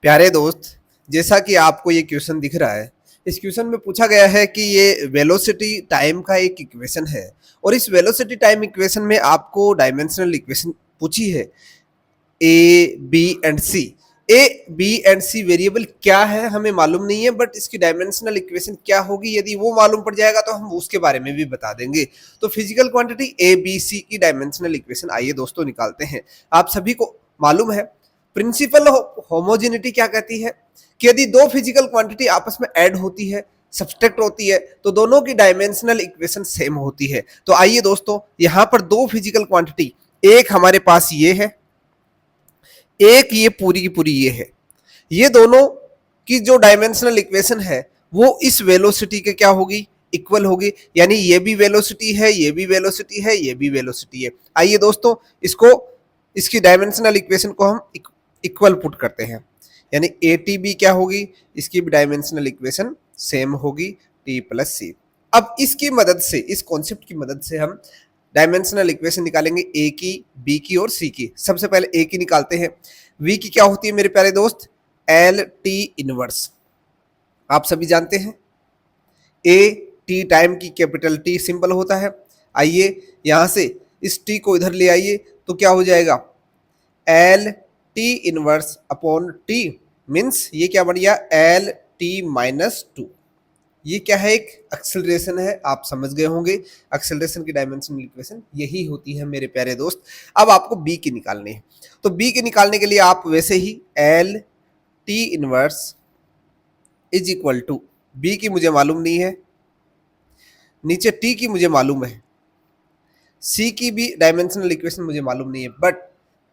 प्यारे दोस्त, जैसा कि आपको ये क्वेश्चन दिख रहा है, इस क्वेश्चन में पूछा गया है कि ये वेलोसिटी टाइम का एक इक्वेशन है और इस वेलोसिटी टाइम इक्वेशन में आपको डायमेंशनल इक्वेशन पूछी है a, b and c. A, b and c variable क्या है हमें मालूम नहीं है, बट इसकी डायमेंशनल इक्वेशन क्या होगी यदि वो मालूम पड़ जाएगा तो हम उसके बारे में भी बता देंगे। तो फिजिकल क्वांटिटी ए, बी, सी की डायमेंशनल इक्वेशन आइए दोस्तों निकालते हैं। आप सभी को मालूम है प्रिंसिपल होमोजेनिटी क्या कहती है कि यदि दो फिजिकल क्वांटिटी आपस में ऐड होती है, सब्सट्रैक्ट होती है, तो दोनों की डायमेंशनल इक्वेशन सेम होती है। तो आइए दोस्तों, यहां पर दो फिजिकल क्वांटिटी, एक हमारे पास ये है, एक ये पूरी की पूरी ये है। ये दोनों की जो डायमेंशनल इक्वेशन है वो इस वेलोसिटी के क्या होगी, इक्वल होगी। यानी ये भी वेलोसिटी है, ये भी वेलोसिटी है, ये भी वेलोसिटी है। आइए दोस्तों, इसको इसकी डायमेंशनल इक्वेशन को हम इक्वल पुट करते हैं। यानी ए टी बी क्या होगी, इसकी भी डायमेंशनल इक्वेशन सेम होगी, टी प्लस सी। अब इसकी मदद से, इस कॉन्सेप्ट की मदद से हम डायमेंशनल इक्वेशन निकालेंगे ए की, बी की और सी की। सबसे पहले ए की निकालते हैं। वी की क्या होती है मेरे प्यारे दोस्त, एल टी इनवर्स। आप सभी जानते हैं ए टी टाइम की कैपिटल टी सिंबल होता है। आइए यहां से इस टी को इधर ले आइए तो क्या हो जाएगा, L T inverse upon T, means ये क्या बन गया, एल टी माइनस टू। ये क्या है, एक एक्सेलरेशन है, आप समझ गए होंगे। एक्सेलरेशन की डायमेंशनल इक्वेशन यही होती है मेरे प्यारे दोस्त। अब आपको बी की निकालनी है, तो बी की निकालने के लिए आप वैसे ही L T inverse is equal to, b की मुझे मालूम नहीं है, नीचे टी की मुझे मालूम है, सी की भी डायमेंशनल इक्वेशन मुझे मालूम नहीं है, बट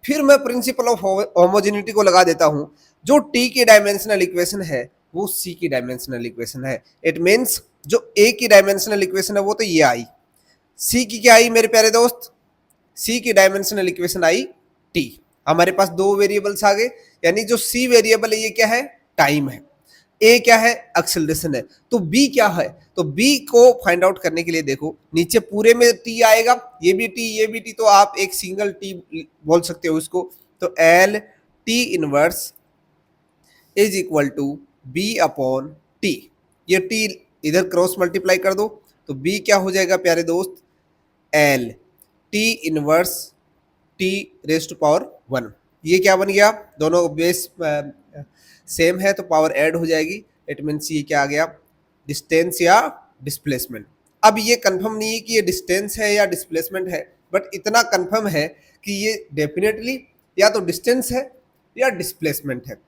फिर मैं प्रिंसिपल ऑफ होमोजेनिटी को लगा देता हूं। जो टी की डायमेंशनल इक्वेशन है वो सी की डायमेंशनल इक्वेशन है। इट मीन्स जो ए की डायमेंशनल इक्वेशन है वो तो ये आई, सी की क्या आई मेरे प्यारे दोस्त, सी की डायमेंशनल इक्वेशन आई टी। हमारे पास दो वेरिएबल्स आ गए, यानी जो सी वेरिएबल है ये क्या है, टाइम है, ए क्या है, एक्सेलरेशन है। तो बी क्या है, तो बी को फाइंड आउट करने के लिए देखो, नीचे पूरे में टी आएगा, ये भी टी, ये भी टी, तो आप एक सिंगल टी बोल सकते हो इसको। तो L T inverse is equal to B upon T. ये टी इधर क्रॉस मल्टीप्लाई कर दो तो बी क्या हो जाएगा प्यारे दोस्त, L T inverse T raise to power 1। ये क्या बन गया, दोनों बेस सेम है तो पावर ऐड हो जाएगी। इट मीन्स ये क्या आ गया, डिस्टेंस या डिस्प्लेसमेंट। अब ये कंफर्म नहीं है कि ये डिस्टेंस है या डिस्प्लेसमेंट है, बट इतना कंफर्म है कि ये डेफिनेटली या तो डिस्टेंस है या डिस्प्लेसमेंट है।